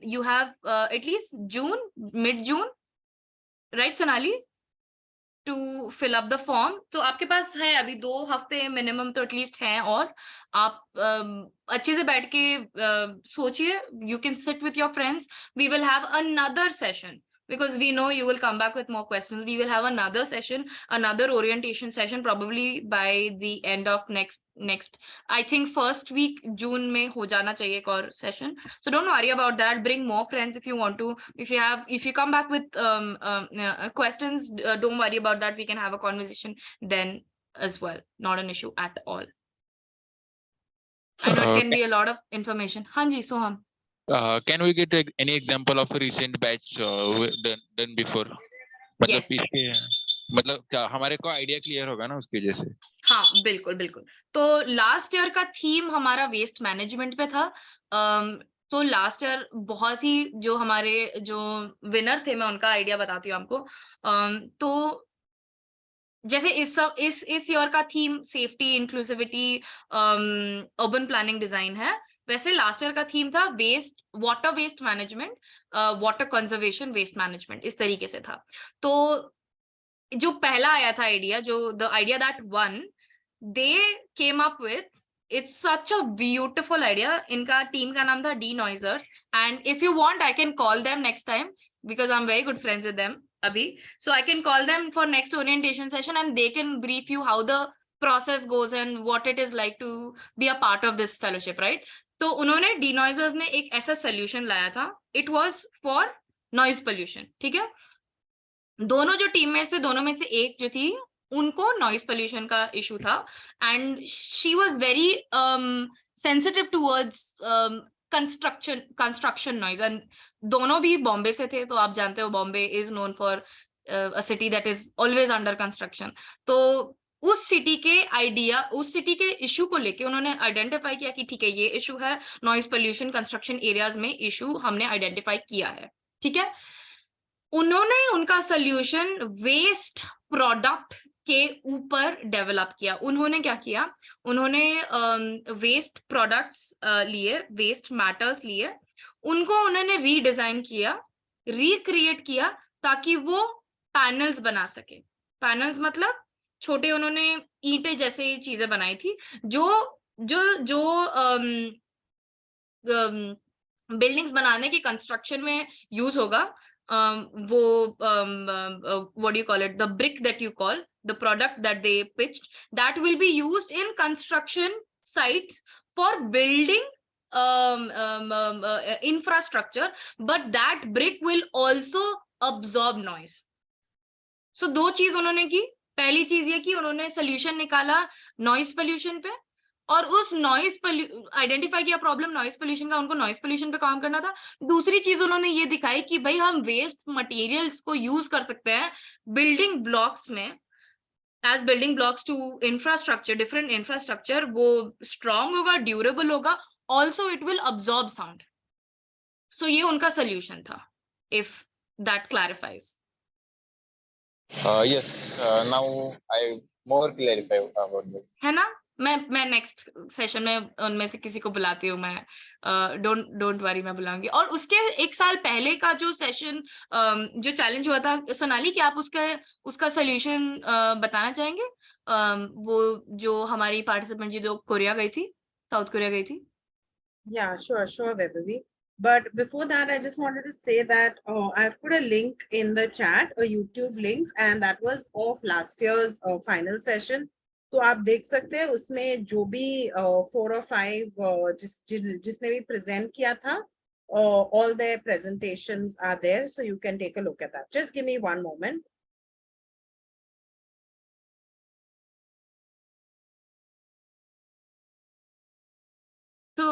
You have at least June, mid-June, right Sonali, to fill up the form. तो आपके पास है अभी 2 हफ्ते मिनिमम तो एटलीस्ट हैं, और आप अच्छे से बैठ के सोचिए. You can sit with your friends. We will have another session. Because we know you will come back with more questions. We will have another session, another orientation session, probably by the end of next, I think first week June में हो जाना चाहिए एक और session. So don't worry about that. Bring more friends if you want to. If you come back with questions, don't worry about that. We can have a conversation then as well. Not an issue at all. I know it can be a lot of information. हाँ जी, Soham. Can we get any example of a recent batch done before? मतलब Yes. मतलब क्या हमारे को idea clear होगा ना उसकी वजह से. हाँ, बिल्कुल बिल्कुल. तो लास्ट ईयर का थीम हमारा वेस्ट मैनेजमेंट पे था. तो लास्ट ईयर बहुत ही जो हमारे जो विनर थे, मैं उनका आइडिया बताती हूँ आपको. तो जैसे इस ईयर का theme safety, inclusivity, urban planning, design है, वैसे लास्ट ईयर का थीम था waste, water waste management, water conservation, waste management, इस तरीके से था. तो जो पहला आया था आइडिया, जो the idea that one, they came up with, it's such a beautiful idea. इनका टीम का नाम था D-Noisers, and if you want I can call them next time, because I'm very good friends with them abhi, so I can call them for next orientation session and they can brief you how the process goes and what it is like to be a part of this fellowship, right? तो उन्होंने D-Noisers ने एक ऐसा solution लाया था. It was for noise pollution. ठीक है, दोनों जो टीम में से, दोनों में से एक जो थी उनको नॉइस पोल्यूशन का इशू था and she was very sensitive towards construction noise and दोनों भी बॉम्बे से थे, तो आप जानते हो Bombay is known for a city that is always under construction. तो उस सिटी के इशू को लेके उन्होंने आइडेंटिफाई किया कि ठीक है ये इशू है, नॉइस पोल्यूशन कंस्ट्रक्शन एरियाज में इशू हमने आइडेंटिफाई किया है, ठीक है। उन्होंने उनका सोल्यूशन वेस्ट प्रोडक्ट के ऊपर डेवलप किया। उन्होंने क्या किया, उन्होंने वेस्ट प्रोडक्ट्स लिए, वेस्ट मैटर्स लिए, उनको उन्होंने रीडिजाइन किया, रिक्रिएट किया ताकि वो पैनल्स बना सके। पैनल्स मतलब छोटे, उन्होंने ईंटें जैसे चीजें बनाई थी जो जो जो बिल्डिंग्स बनाने के कंस्ट्रक्शन में यूज होगा। वो what do you call it, the brick that you call, the product that they pitched, that will be used in construction sites for building infrastructure, but that brick will also absorb noise. So दो चीज उन्होंने की। पहली चीज ये कि उन्होंने solution निकाला नॉइस पोल्यूशन पे, और उस नॉइस आइडेंटिफाई किया प्रॉब्लम नॉइस पोल्यूशन का, उनको नॉइस पोल्यूशन पे काम करना था। दूसरी चीज उन्होंने ये दिखाई कि भाई हम वेस्ट मटेरियल्स को यूज कर सकते हैं बिल्डिंग ब्लॉक्स में, as building blocks to infrastructure, different infrastructure. वो स्ट्रॉन्ग होगा, ड्यूरेबल होगा, also it will absorb sound. So ये उनका सोल्यूशन था, if that clarifies. Yes, now I more clarify about that. है ना। मैं नेक्स्ट सेशन में उनमें से किसी को बुलाती हूँ, मैं डोंट वरी, मैं बुलाऊंगी। और उसके एक साल पहले का जो सेशन, जो चैलेंज हुआ था, सोनाली, क्या आप उसका सोल्यूशन बताना चाहेंगे? वो जो हमारी पार्टिसिपेंट जी जो कोरिया गई थी, साउथ कोरिया गई थी। Yeah, sure, Vaibhavi. But before that, I just wanted to say that I've put a link in the chat, a YouTube link, and that was of last year's final session. तो आप देख सकते हैं उसमें जो भी 4 or 5 जिसने भी present किया था, all their presentations are there, so you can take a look at that. Just give me one moment. तो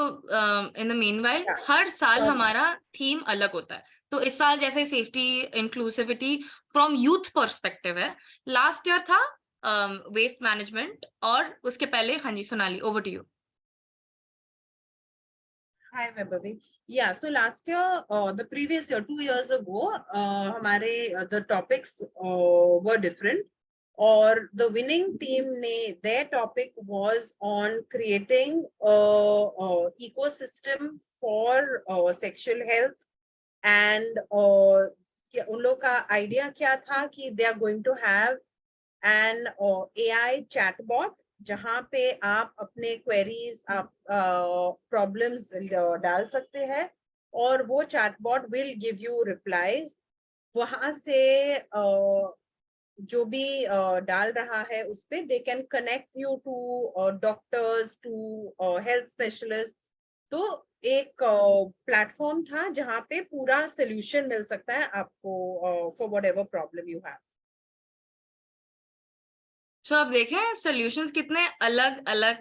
इन द मीनवाइल हर साल हमारा थीम अलग होता है। तो इस साल जैसे safety inclusivity from youth perspective है, लास्ट ईयर था वेस्ट मैनेजमेंट, और उसके पहले, हाँ जी Sonali, over to you. Hi, Vaibhavi. Yeah, so last year, the previous year, 2 years ago, the topics were different. Or the winning team, their topic was on creating a ecosystem for sexual health. And उन लोग का idea क्या था कि they are going to have an AI chatbot जहाँ पे आप अपने क्वेरीज, आप प्रॉब्लम्स डाल सकते हैं, और वो chatbot will give you replies. वहां से जो भी डाल रहा है उस पे they can connect you to doctors, to health specialist. तो एक प्लेटफॉर्म था जहाँ पे पूरा सोल्यूशन मिल सकता है आपको for whatever problem you have. तो आप देखें सॉल्यूशंस कितने अलग अलग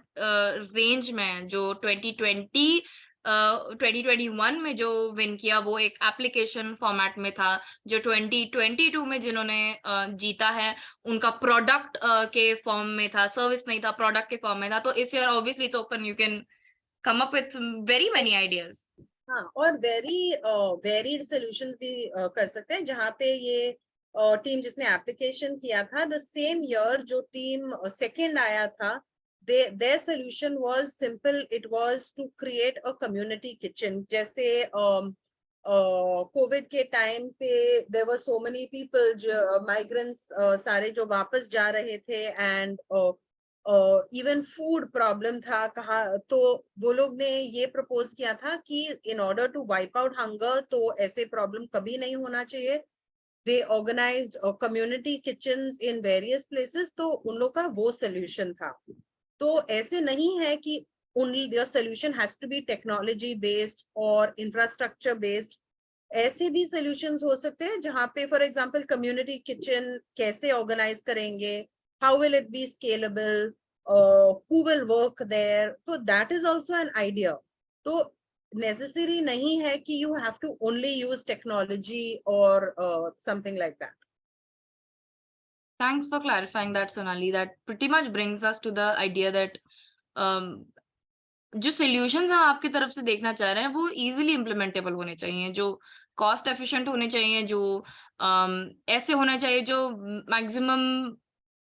रेंज में हैं। जो 2021 में जो विन किया वो एक एप्लीकेशन फॉर्मेट में था, जो 2022 में जिन्होंने जीता है उनका प्रोडक्ट के फॉर्म में था, सर्विस नहीं था, प्रोडक्ट के फॉर्म में था। तो इस year obviously it's open, you can come up with very many ideas. हाँ, और वेरीड सॉल्यूशंस भी कर सकते हैं। जहाँ पे ये टीम जिसने एप्लीकेशन किया था, द सेम ईयर जो टीम सेकंड आया था, their solution was simple. It was to create a community kitchen. जैसे कोविड के टाइम पे there were so many people, migrants सारे जो वापस जा रहे थे, एंड इवन फूड प्रॉब्लम था कहाँ, तो वो लोग ने ये प्रपोज किया था कि in order to wipe out hunger, तो ऐसे प्रॉब्लम कभी नहीं होना चाहिए। They organised community kitchens in various places, तो उन लोग का वो सोल्यूशन था। तो ऐसे नहीं है कि only their solution has to be technology based or infrastructure based. ऐसे भी solutions हो सकते हैं जहाँ पे फॉर एग्जाम्पल कम्युनिटी किचन कैसे ऑर्गेनाइज करेंगे, How will it be scalable? Who will work there? So that is also an idea. So necessary nahi hai ki you have to only use technology or something like that. Thanks for clarifying that, Sonali. That pretty much brings us to the idea that जो solutions हम आपकी तरफ से देखना चाह रहे हैं वो easily implementable होने चाहिए, जो cost efficient होने चाहिए, जो ऐसे होना चाहिए जो maximum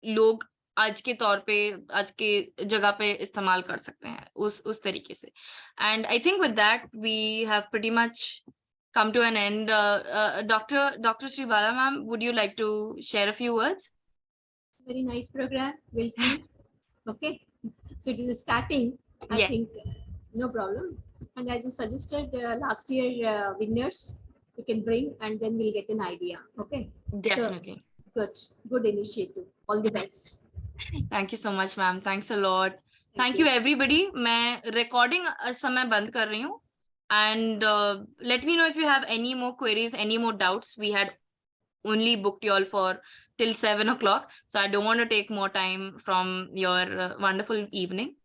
लोग आज के तौर पे, आज के जगह पे इस्तेमाल कर सकते हैं उस तरीके से. And I think with that we have pretty much come to an end. Dr. Sri Bala ma'am, would you like to share a few words? Very nice program. We'll see. Okay. So it is starting. I Yeah. think no problem. And as you suggested, last year winners you can bring, and then we'll get an idea. Okay. Definitely. Good initiative. All the best. Thank you so much, ma'am. Thanks a lot. Thank you. you, everybody. मैं recording समय बंद कर रही हूँ. And let me know if you have any more queries, any more doubts. We had only booked you all for till 7 o'clock. So I don't want to take more time from your wonderful evening.